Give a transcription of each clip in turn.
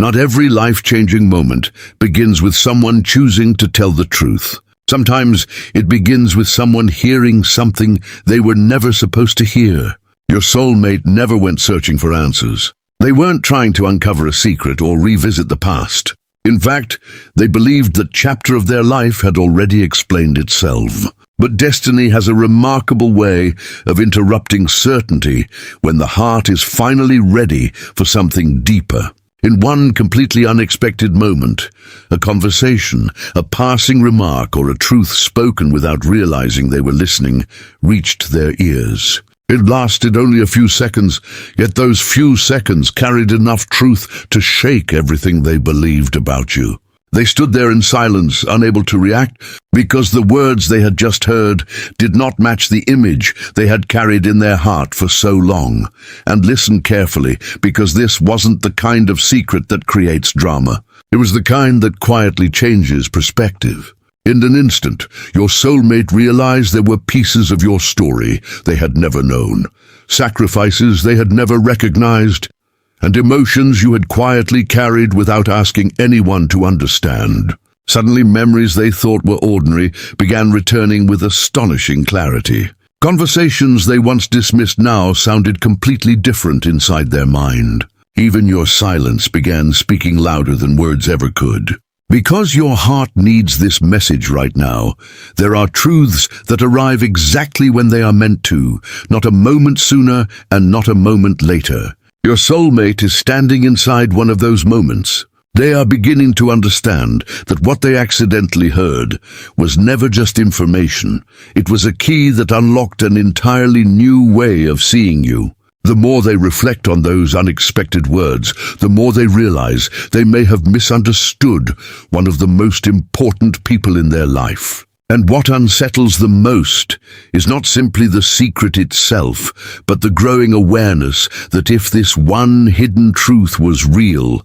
Not every life-changing moment begins with someone choosing to tell the truth. Sometimes it begins with someone hearing something they were never supposed to hear. Your soulmate never went searching for answers. They weren't trying to uncover a secret or revisit the past. In fact, they believed that chapter of their life had already explained itself. But destiny has a remarkable way of interrupting certainty when the heart is finally ready for something deeper. In one completely unexpected moment, a conversation, a passing remark, or a truth spoken without realizing they were listening, reached their ears. It lasted only a few seconds, yet those few seconds carried enough truth to shake everything they believed about you. They stood there in silence, unable to react, because the words they had just heard did not match the image they had carried in their heart for so long. And listen carefully, because this wasn't the kind of secret that creates drama. It was the kind that quietly changes perspective. In an instant, your soulmate realized there were pieces of your story they had never known, sacrifices they had never recognized, and emotions you had quietly carried without asking anyone to understand. Suddenly, memories they thought were ordinary began returning with astonishing clarity. Conversations they once dismissed now sounded completely different inside their mind. Even your silence began speaking louder than words ever could. Because your heart needs this message right now, there are truths that arrive exactly when they are meant to, not a moment sooner and not a moment later. Your soulmate is standing inside one of those moments. They are beginning to understand that what they accidentally heard was never just information. It was a key that unlocked an entirely new way of seeing you. The more they reflect on those unexpected words, the more they realize they may have misunderstood one of the most important people in their life. And what unsettles them most is not simply the secret itself, but the growing awareness that if this one hidden truth was real,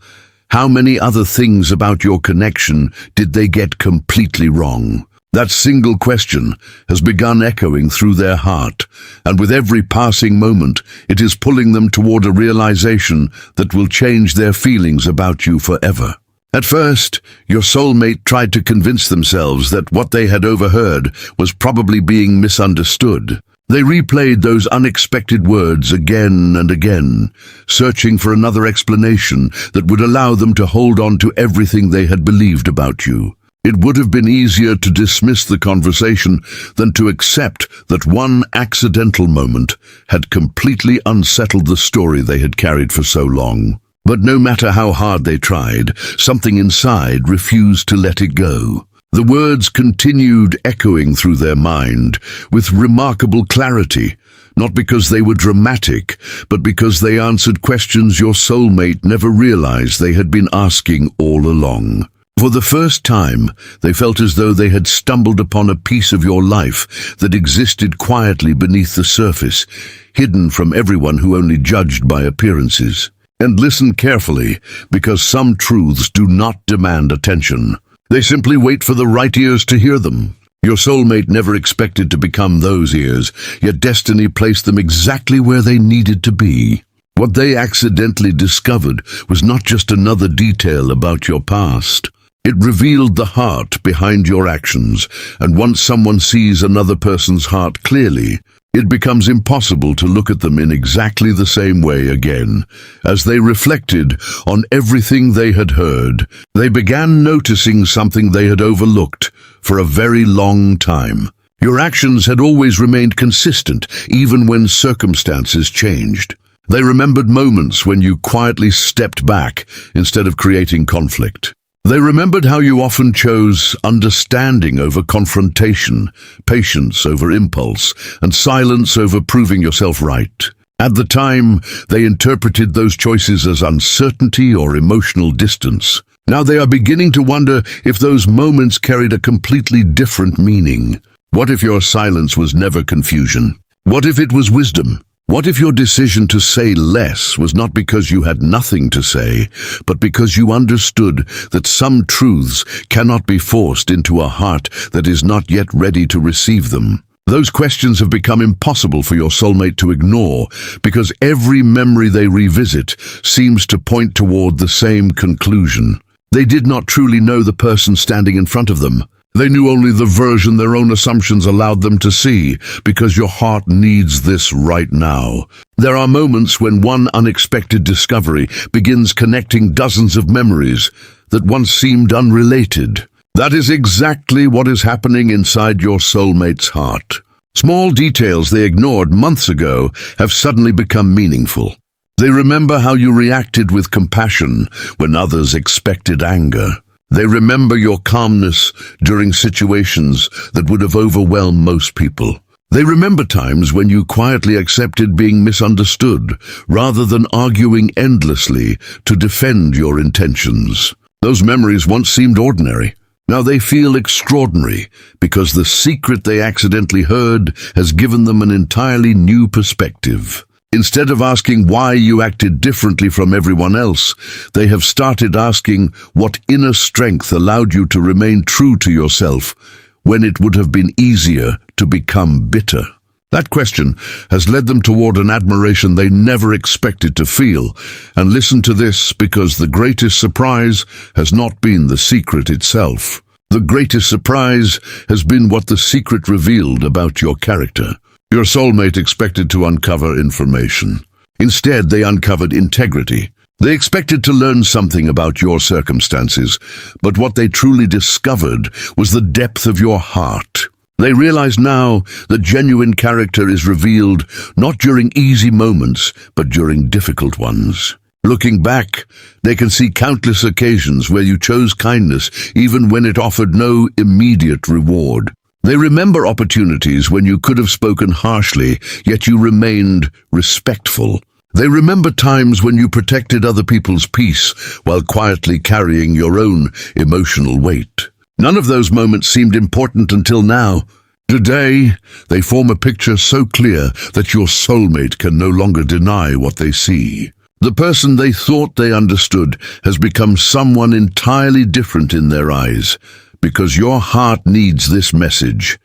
how many other things about your connection did they get completely wrong? That single question has begun echoing through their heart, and with every passing moment, it is pulling them toward a realization that will change their feelings about you forever. At first, your soulmate tried to convince themselves that what they had overheard was probably being misunderstood. They replayed those unexpected words again and again, searching for another explanation that would allow them to hold on to everything they had believed about you. It would have been easier to dismiss the conversation than to accept that one accidental moment had completely unsettled the story they had carried for so long. But no matter how hard they tried, something inside refused to let it go. The words continued echoing through their mind with remarkable clarity, not because they were dramatic, but because they answered questions your soulmate never realized they had been asking all along. For the first time, they felt as though they had stumbled upon a piece of your life that existed quietly beneath the surface, hidden from everyone who only judged by appearances. And listen carefully, because some truths do not demand attention. They simply wait for the right ears to hear them. Your soulmate never expected to become those ears, yet destiny placed them exactly where they needed to be. What they accidentally discovered was not just another detail about your past. It revealed the heart behind your actions, and once someone sees another person's heart clearly, it becomes impossible to look at them in exactly the same way again. As they reflected on everything they had heard, they began noticing something they had overlooked for a very long time. Your actions had always remained consistent, even when circumstances changed. They remembered moments when you quietly stepped back instead of creating conflict. They remembered how you often chose understanding over confrontation, patience over impulse, and silence over proving yourself right. At the time, they interpreted those choices as uncertainty or emotional distance. Now they are beginning to wonder if those moments carried a completely different meaning. What if your silence was never confusion? What if it was wisdom? What if your decision to say less was not because you had nothing to say, but because you understood that some truths cannot be forced into a heart that is not yet ready to receive them? Those questions have become impossible for your soulmate to ignore because every memory they revisit seems to point toward the same conclusion. They did not truly know the person standing in front of them. They knew only the version their own assumptions allowed them to see, because your heart needs this right now. There are moments when one unexpected discovery begins connecting dozens of memories that once seemed unrelated. That is exactly what is happening inside your soulmate's heart. Small details they ignored months ago have suddenly become meaningful. They remember how you reacted with compassion when others expected anger. They remember your calmness during situations that would have overwhelmed most people. They remember times when you quietly accepted being misunderstood rather than arguing endlessly to defend your intentions. Those memories once seemed ordinary. Now they feel extraordinary because the secret they accidentally heard has given them an entirely new perspective. Instead of asking why you acted differently from everyone else, they have started asking what inner strength allowed you to remain true to yourself when it would have been easier to become bitter. That question has led them toward an admiration they never expected to feel. And listen to this, because the greatest surprise has not been the secret itself. The greatest surprise has been what the secret revealed about your character. Your soulmate expected to uncover information. Instead, they uncovered integrity. They expected to learn something about your circumstances, but what they truly discovered was the depth of your heart. They realize now that genuine character is revealed not during easy moments, but during difficult ones. Looking back, they can see countless occasions where you chose kindness even when it offered no immediate reward. They remember opportunities when you could have spoken harshly, yet you remained respectful. They remember times when you protected other people's peace while quietly carrying your own emotional weight. None of those moments seemed important until now. Today, they form a picture so clear that your soulmate can no longer deny what they see. The person they thought they understood has become someone entirely different in their eyes, because your heart needs this message.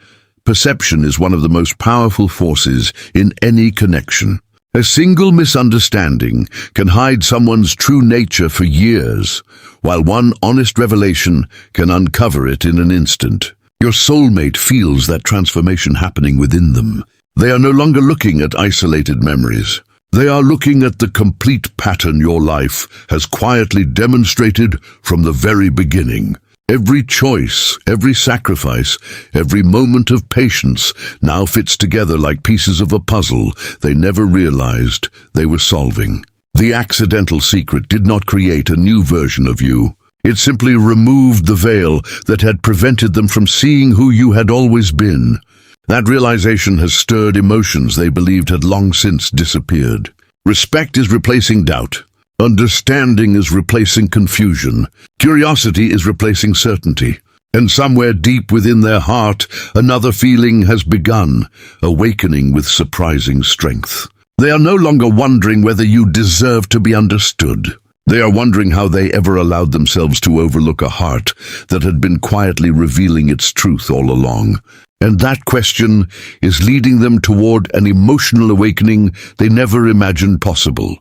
Perception is one of the most powerful forces in any connection. A single misunderstanding can hide someone's true nature for years, while one honest revelation can uncover it in an instant. Your soulmate feels that transformation happening within them. They are no longer looking at isolated memories. They are looking at the complete pattern your life has quietly demonstrated from the very beginning. Every choice, every sacrifice, every moment of patience now fits together like pieces of a puzzle they never realized they were solving. The accidental secret did not create a new version of you. It simply removed the veil that had prevented them from seeing who you had always been. That realization has stirred emotions they believed had long since disappeared. Respect is replacing doubt. Understanding is replacing confusion. Curiosity is replacing certainty. And somewhere deep within their heart, another feeling has begun, awakening with surprising strength. They are no longer wondering whether you deserve to be understood. They are wondering how they ever allowed themselves to overlook a heart that had been quietly revealing its truth all along. And that question is leading them toward an emotional awakening they never imagined possible.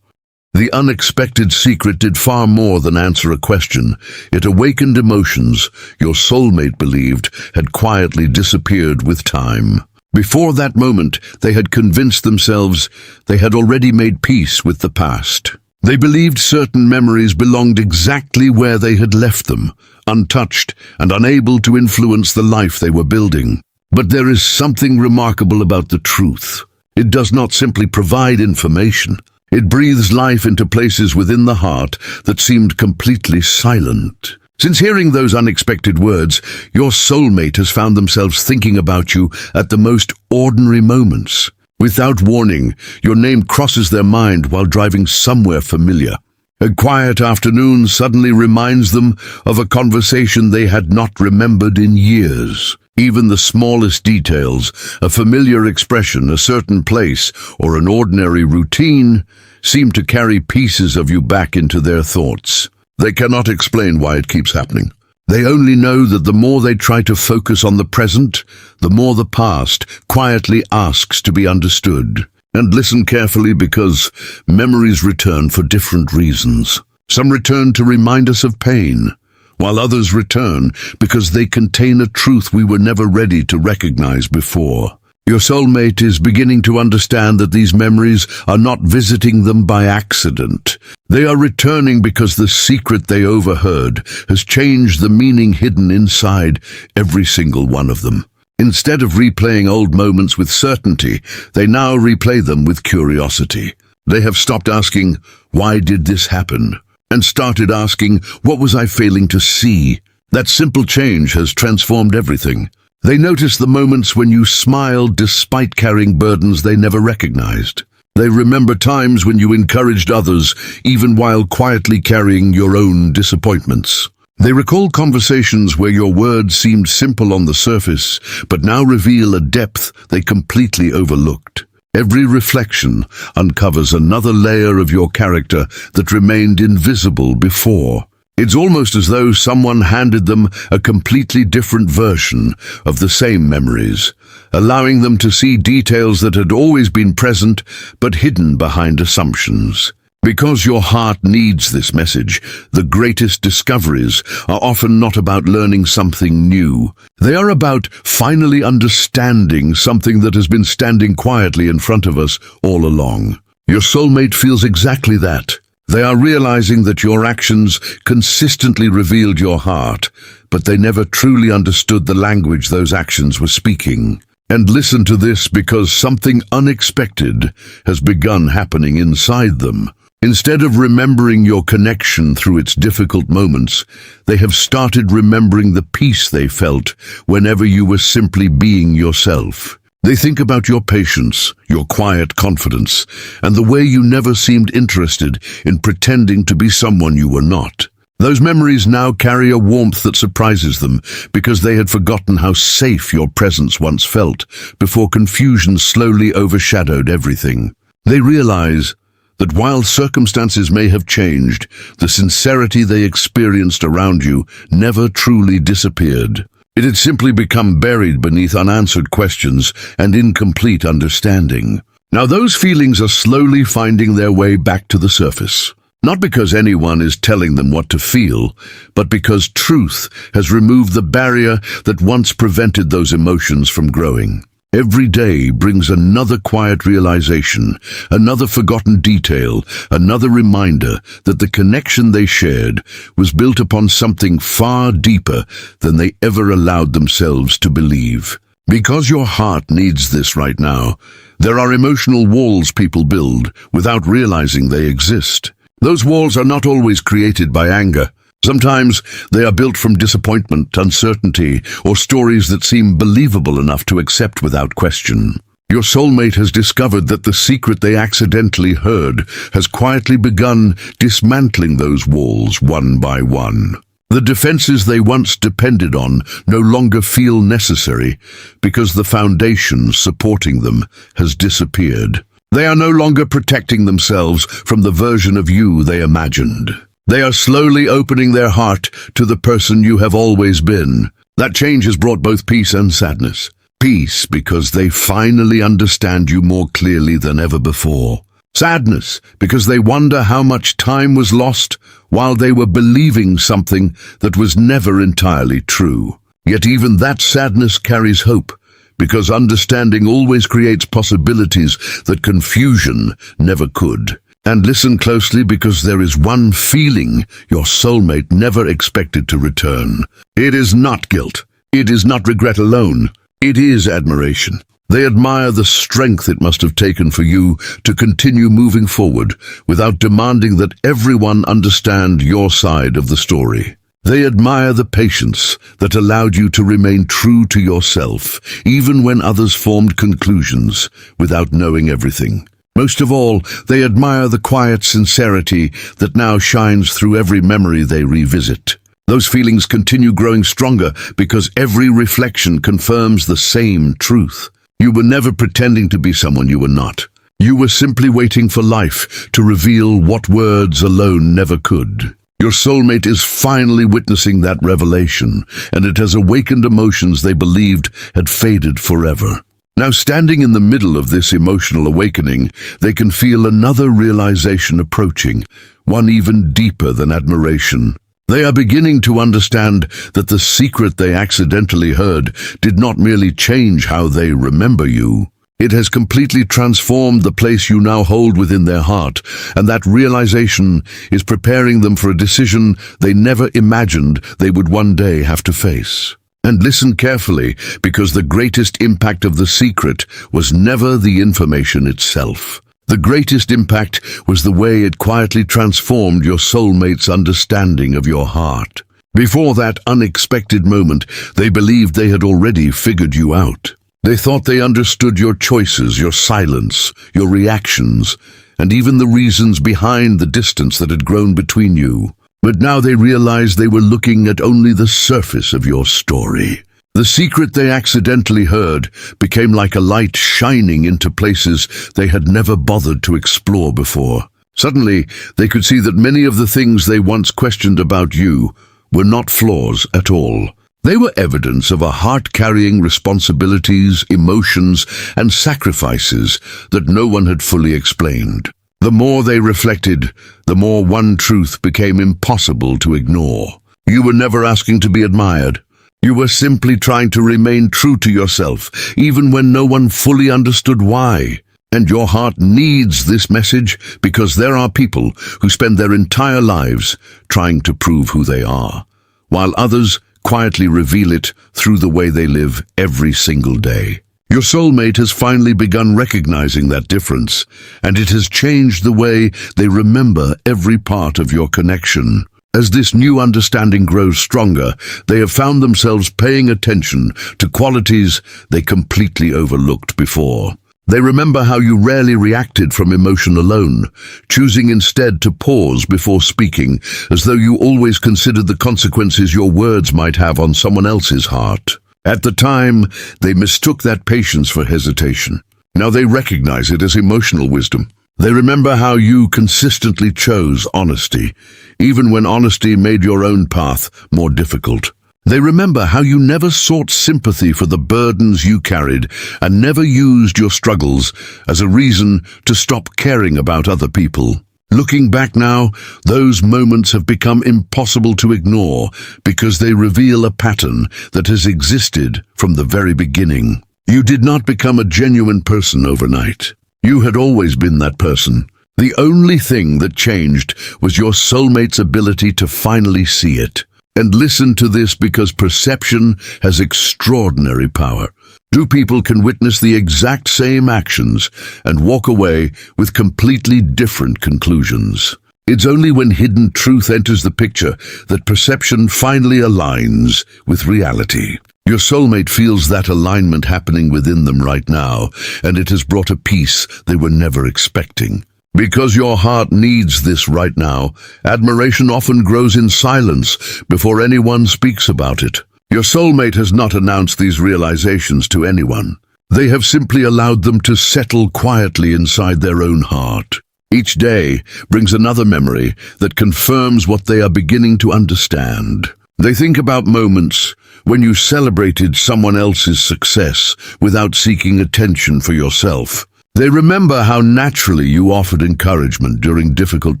The unexpected secret did far more than answer a question. It awakened emotions your soulmate believed had quietly disappeared with time. Before that moment, they had convinced themselves they had already made peace with the past. They believed certain memories belonged exactly where they had left them, untouched and unable to influence the life they were building. But there is something remarkable about the truth. It does not simply provide information. It breathes life into places within the heart that seemed completely silent. Since hearing those unexpected words, your soulmate has found themselves thinking about you at the most ordinary moments. Without warning, your name crosses their mind while driving somewhere familiar. A quiet afternoon suddenly reminds them of a conversation they had not remembered in years. Even the smallest details, a familiar expression, a certain place, or an ordinary routine, seem to carry pieces of you back into their thoughts. They cannot explain why it keeps happening. They only know that the more they try to focus on the present, the more the past quietly asks to be understood. And listen carefully, because memories return for different reasons. Some return to remind us of pain, while others return because they contain a truth we were never ready to recognize before. Your soulmate is beginning to understand that these memories are not visiting them by accident. They are returning because the secret they overheard has changed the meaning hidden inside every single one of them. Instead of replaying old moments with certainty, they now replay them with curiosity. They have stopped asking, "Why did this happen?" and started asking, "What was I failing to see?" That simple change has transformed everything. They notice the moments when you smiled despite carrying burdens they never recognized. They remember times when you encouraged others, even while quietly carrying your own disappointments. They recall conversations where your words seemed simple on the surface, but now reveal a depth they completely overlooked. Every reflection uncovers another layer of your character that remained invisible before. It's almost as though someone handed them a completely different version of the same memories, allowing them to see details that had always been present but hidden behind assumptions. Because your heart needs this message, the greatest discoveries are often not about learning something new. They are about finally understanding something that has been standing quietly in front of us all along. Your soulmate feels exactly that. They are realizing that your actions consistently revealed your heart, but they never truly understood the language those actions were speaking. And listen to this, because something unexpected has begun happening inside them. Instead of remembering your connection through its difficult moments, they have started remembering the peace they felt whenever you were simply being yourself. They think about your patience, your quiet confidence, and the way you never seemed interested in pretending to be someone you were not. Those memories now carry a warmth that surprises them, because they had forgotten how safe your presence once felt before confusion slowly overshadowed everything. They realize that while circumstances may have changed, the sincerity they experienced around you never truly disappeared. It had simply become buried beneath unanswered questions and incomplete understanding. Now those feelings are slowly finding their way back to the surface. Not because anyone is telling them what to feel, but because truth has removed the barrier that once prevented those emotions from growing. Every day brings another quiet realization, another forgotten detail, another reminder that the connection they shared was built upon something far deeper than they ever allowed themselves to believe. Because your heart needs this right now, there are emotional walls people build without realizing they exist. Those walls are not always created by anger. Sometimes they are built from disappointment, uncertainty, or stories that seem believable enough to accept without question. Your soulmate has discovered that the secret they accidentally heard has quietly begun dismantling those walls one by one. The defenses they once depended on no longer feel necessary because the foundation supporting them has disappeared. They are no longer protecting themselves from the version of you they imagined. They are slowly opening their heart to the person you have always been. That change has brought both peace and sadness. Peace because they finally understand you more clearly than ever before. Sadness because they wonder how much time was lost while they were believing something that was never entirely true. Yet even that sadness carries hope, because understanding always creates possibilities that confusion never could. And listen closely, because there is one feeling your soulmate never expected to return. It is not guilt. It is not regret alone. It is admiration. They admire the strength it must have taken for you to continue moving forward without demanding that everyone understand your side of the story. They admire the patience that allowed you to remain true to yourself, even when others formed conclusions without knowing everything. Most of all, they admire the quiet sincerity that now shines through every memory they revisit. Those feelings continue growing stronger because every reflection confirms the same truth. You were never pretending to be someone you were not. You were simply waiting for life to reveal what words alone never could. Your soulmate is finally witnessing that revelation, and it has awakened emotions they believed had faded forever. Now, standing in the middle of this emotional awakening, they can feel another realization approaching, one even deeper than admiration. They are beginning to understand that the secret they accidentally heard did not merely change how they remember you. It has completely transformed the place you now hold within their heart, and that realization is preparing them for a decision they never imagined they would one day have to face. And listen carefully, because the greatest impact of the secret was never the information itself. The greatest impact was the way it quietly transformed your soulmate's understanding of your heart. Before that unexpected moment, they believed they had already figured you out. They thought they understood your choices, your silence, your reactions, and even the reasons behind the distance that had grown between you. But now they realized they were looking at only the surface of your story. The secret they accidentally heard became like a light shining into places they had never bothered to explore before. Suddenly, they could see that many of the things they once questioned about you were not flaws at all. They were evidence of a heart carrying responsibilities, emotions, and sacrifices that no one had fully explained. The more they reflected, the more one truth became impossible to ignore. You were never asking to be admired. You were simply trying to remain true to yourself, even when no one fully understood why. And your heart needs this message because there are people who spend their entire lives trying to prove who they are, while others quietly reveal it through the way they live every single day. Your soulmate has finally begun recognizing that difference, and it has changed the way they remember every part of your connection. As this new understanding grows stronger, they have found themselves paying attention to qualities they completely overlooked before. They remember how you rarely reacted from emotion alone, choosing instead to pause before speaking, as though you always considered the consequences your words might have on someone else's heart. At the time, they mistook that patience for hesitation. Now they recognize it as emotional wisdom. They remember how you consistently chose honesty, even when honesty made your own path more difficult. They remember how you never sought sympathy for the burdens you carried and never used your struggles as a reason to stop caring about other people. Looking back now, those moments have become impossible to ignore because they reveal a pattern that has existed from the very beginning. You did not become a genuine person overnight. You had always been that person. The only thing that changed was your soulmate's ability to finally see it. And listen to this, because perception has extraordinary power. Two people can witness the exact same actions and walk away with completely different conclusions. It's only when hidden truth enters the picture that perception finally aligns with reality. Your soulmate feels that alignment happening within them right now, and it has brought a peace they were never expecting. Because your heart needs this right now, admiration often grows in silence before anyone speaks about it. Your soulmate has not announced these realizations to anyone. They have simply allowed them to settle quietly inside their own heart. Each day brings another memory that confirms what they are beginning to understand. They think about moments when you celebrated someone else's success without seeking attention for yourself. They remember how naturally you offered encouragement during difficult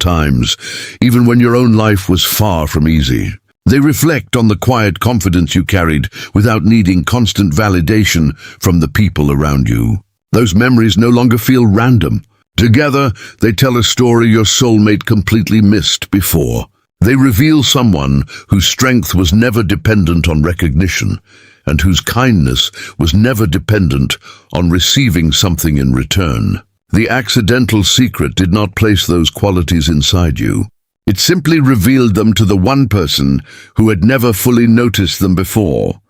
times, even when your own life was far from easy. They reflect on the quiet confidence you carried without needing constant validation from the people around you. Those memories no longer feel random. Together, they tell a story your soulmate completely missed before. They reveal someone whose strength was never dependent on recognition, and whose kindness was never dependent on receiving something in return. The accidental secret did not place those qualities inside you. It simply revealed them to the one person who had never fully noticed them before.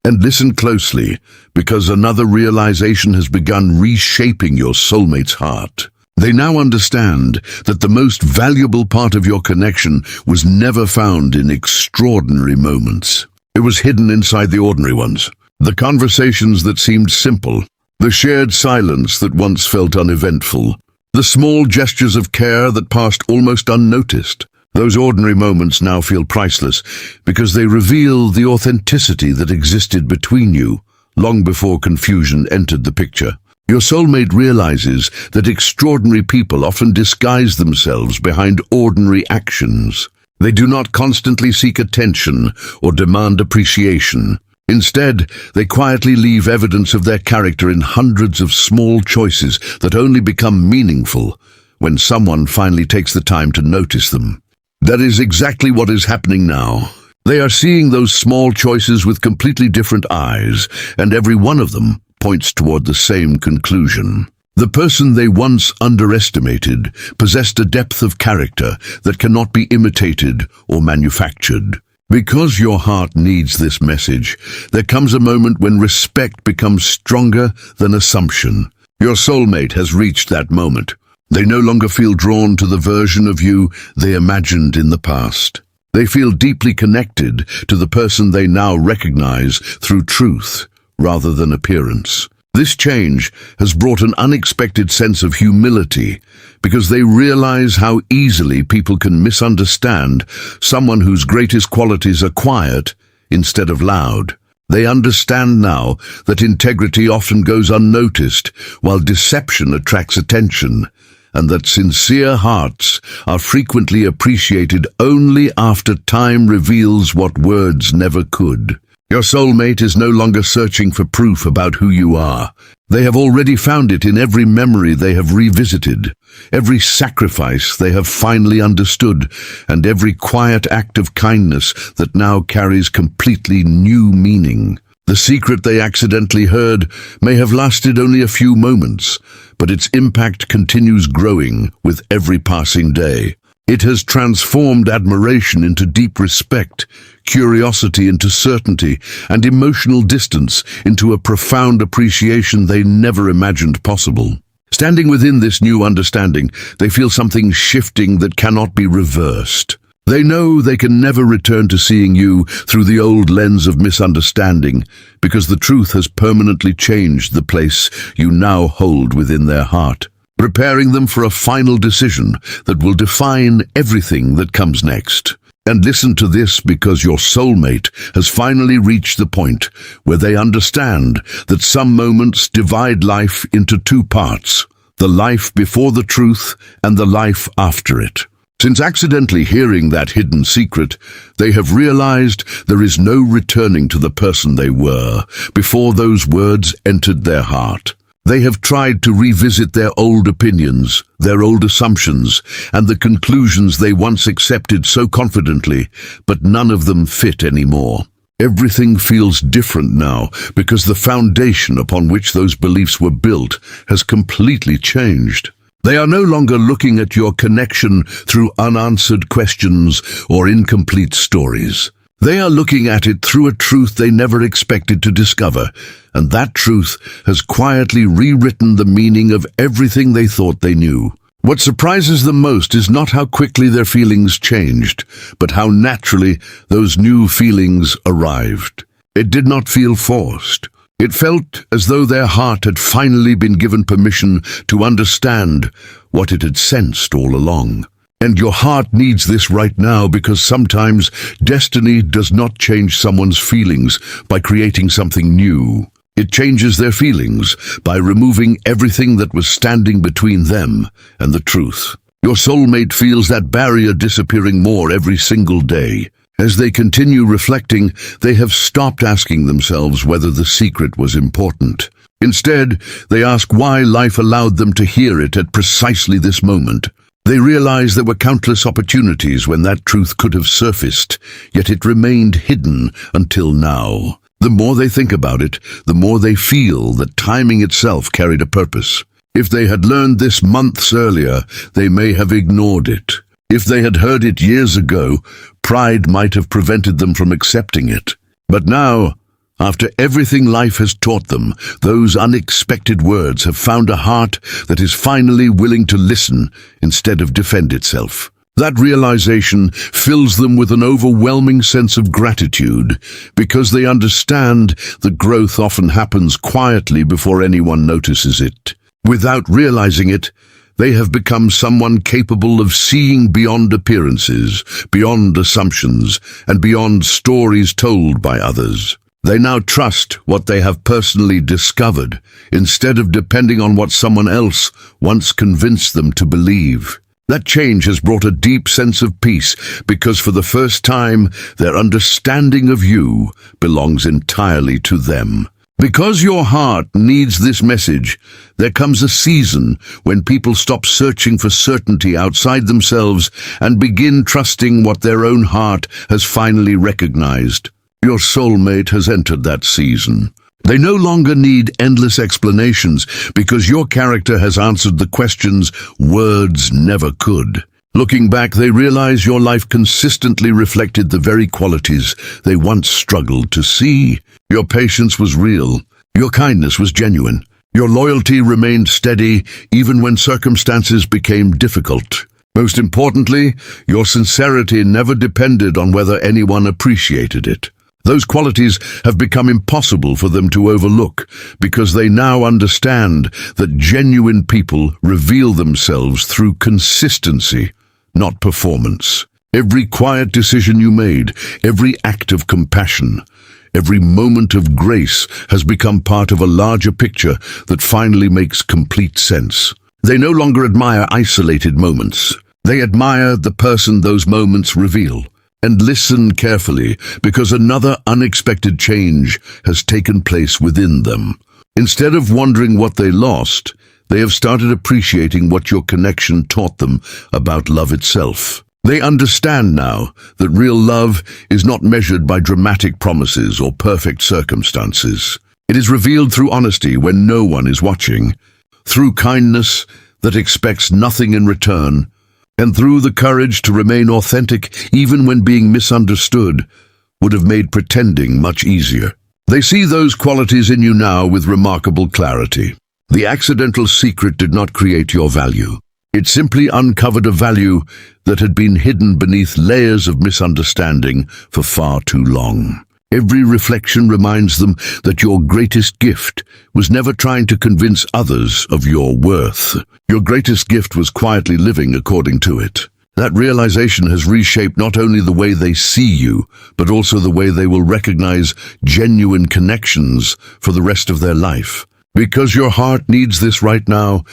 And listen closely, because another realization has begun reshaping your soulmate's heart. They now understand that the most valuable part of your connection was never found in extraordinary moments. It was hidden inside the ordinary ones. The conversations that seemed simple, the shared silence that once felt uneventful, the small gestures of care that passed almost unnoticed. Those ordinary moments now feel priceless because they reveal the authenticity that existed between you long before confusion entered the picture. Your soulmate realizes that extraordinary people often disguise themselves behind ordinary actions. They do not constantly seek attention or demand appreciation. Instead, they quietly leave evidence of their character in hundreds of small choices that only become meaningful when someone finally takes the time to notice them. That is exactly what is happening now. They are seeing those small choices with completely different eyes, and every one of them points toward the same conclusion. The person they once underestimated possessed a depth of character that cannot be imitated or manufactured. Because your heart needs this message, there comes a moment when respect becomes stronger than assumption. Your soulmate has reached that moment. They no longer feel drawn to the version of you they imagined in the past. They feel deeply connected to the person they now recognize through truth rather than appearance. This change has brought an unexpected sense of humility because they realize how easily people can misunderstand someone whose greatest qualities are quiet instead of loud. They understand now that integrity often goes unnoticed while deception attracts attention, and that sincere hearts are frequently appreciated only after time reveals what words never could. Your soulmate is no longer searching for proof about who you are. They have already found it in every memory they have revisited, every sacrifice they have finally understood, and every quiet act of kindness that now carries completely new meaning. The secret they accidentally heard may have lasted only a few moments, but its impact continues growing with every passing day. It has transformed admiration into deep respect, curiosity into certainty, and emotional distance into a profound appreciation they never imagined possible. Standing within this new understanding, they feel something shifting that cannot be reversed. They know they can never return to seeing you through the old lens of misunderstanding, because the truth has permanently changed the place you now hold within their heart, preparing them for a final decision that will define everything that comes next. And listen to this, because your soulmate has finally reached the point where they understand that some moments divide life into two parts: the life before the truth and the life after it. Since accidentally hearing that hidden secret, they have realized there is no returning to the person they were before those words entered their heart. They have tried to revisit their old opinions, their old assumptions, and the conclusions they once accepted so confidently, but none of them fit anymore. Everything feels different now because the foundation upon which those beliefs were built has completely changed. They are no longer looking at your connection through unanswered questions or incomplete stories. They are looking at it through a truth they never expected to discover, and that truth has quietly rewritten the meaning of everything they thought they knew. What surprises them most is not how quickly their feelings changed, but how naturally those new feelings arrived. It did not feel forced. It felt as though their heart had finally been given permission to understand what it had sensed all along. And your heart needs this right now, because sometimes destiny does not change someone's feelings by creating something new. It changes their feelings by removing everything that was standing between them and the truth. Your soulmate feels that barrier disappearing more every single day. As they continue reflecting, they have stopped asking themselves whether the secret was important. Instead, they ask why life allowed them to hear it at precisely this moment. They realize there were countless opportunities when that truth could have surfaced, yet it remained hidden until now. The more they think about it, the more they feel that timing itself carried a purpose. If they had learned this months earlier, they may have ignored it. If they had heard it years ago, pride might have prevented them from accepting it. But now, after everything life has taught them, those unexpected words have found a heart that is finally willing to listen instead of defend itself. That realization fills them with an overwhelming sense of gratitude, because they understand that growth often happens quietly before anyone notices it. Without realizing it, They have become someone capable of seeing beyond appearances, beyond assumptions, and beyond stories told by others. They now trust what they have personally discovered, instead of depending on what someone else once convinced them to believe. That change has brought a deep sense of peace, because for the first time, their understanding of you belongs entirely to them. Because your heart needs this message, there comes a season when people stop searching for certainty outside themselves and begin trusting what their own heart has finally recognized. Your soulmate has entered that season. They no longer need endless explanations, because your character has answered the questions words never could. Looking back, they realize your life consistently reflected the very qualities they once struggled to see. Your patience was real. Your kindness was genuine. Your loyalty remained steady even when circumstances became difficult. Most importantly, your sincerity never depended on whether anyone appreciated it. Those qualities have become impossible for them to overlook, because they now understand that genuine people reveal themselves through consistency, not performance. Every quiet decision you made, every act of compassion, every moment of grace has become part of a larger picture that finally makes complete sense. They no longer admire isolated moments. They admire the person those moments reveal. And listen carefully, because another unexpected change has taken place within them. Instead of wondering what they lost, they have started appreciating what your connection taught them about love itself. They understand now that real love is not measured by dramatic promises or perfect circumstances. It is revealed through honesty when no one is watching, through kindness that expects nothing in return, and through the courage to remain authentic even when being misunderstood would have made pretending much easier. They see those qualities in you now with remarkable clarity. The accidental secret did not create your value. It simply uncovered a value that had been hidden beneath layers of misunderstanding for far too long. Every reflection reminds them that your greatest gift was never trying to convince others of your worth. Your greatest gift was quietly living according to it. That realization has reshaped not only the way they see you, but also the way they will recognize genuine connections for the rest of their life. Because your heart needs this right now,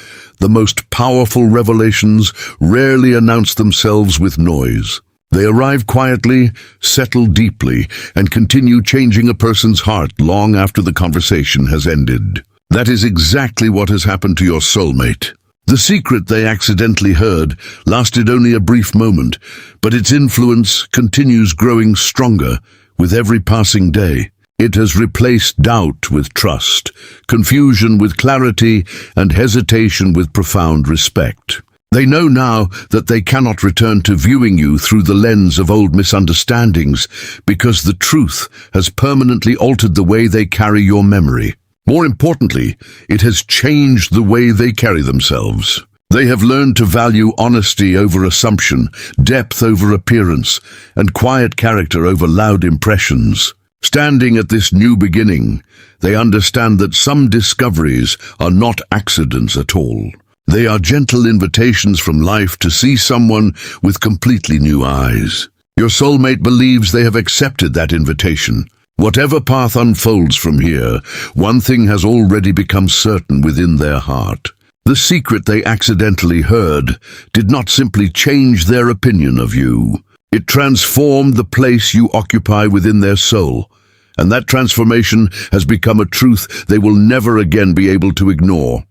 the most powerful revelations rarely announce themselves with noise. They arrive quietly, settle deeply, and continue changing a person's heart long after the conversation has ended. That is exactly what has happened to your soulmate. The secret they accidentally heard lasted only a brief moment, but its influence continues growing stronger with every passing day. It has replaced doubt with trust, confusion with clarity, and hesitation with profound respect. They know now that they cannot return to viewing you through the lens of old misunderstandings, because the truth has permanently altered the way they carry your memory. More importantly, it has changed the way they carry themselves. They have learned to value honesty over assumption, depth over appearance, and quiet character over loud impressions. Standing at this new beginning, they understand that some discoveries are not accidents at all. They are gentle invitations from life to see someone with completely new eyes. Your soulmate believes they have accepted that invitation. Whatever path unfolds from here, one thing has already become certain within their heart. The secret they accidentally heard did not simply change their opinion of you. It transformed the place you occupy within their soul, and that transformation has become a truth they will never again be able to ignore.